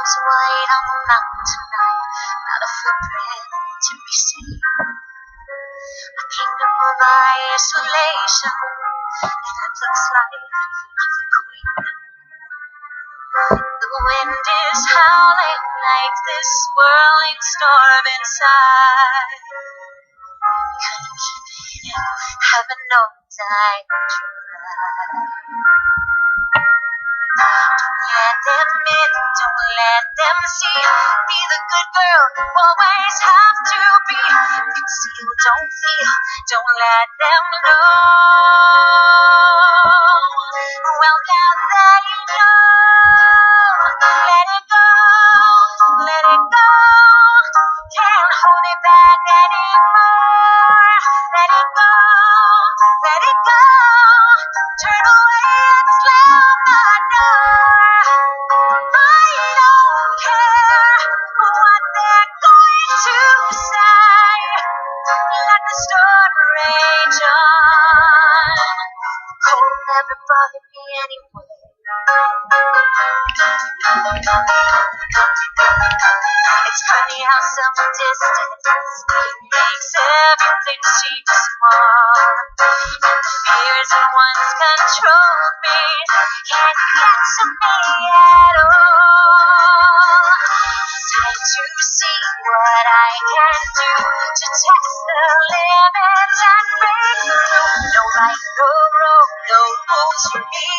shadows white on the mountain tonight, not a footprint to be seen. A kingdom of isolation that looks like the queen. The wind is howling like this swirling storm inside. Couldn't keep it in, heaven knows I tried. Don't let them in, don't let them see. Be the good girl you always have to be. Conceal, don't feel, don't let them know. Well, now they know. Let it go, let it go. Can't hold it back anymore. Let it go, let it go. Turn away and slam my door. I don't care what they're going to say. Let the storm rage on. Cold never bothered me anyway. It's funny how some distance makes everything seem small. And the fears that once controlled me can't get to me at all. Time to see what I can do to test the limits and break through. No right, no wrong, no rules for me.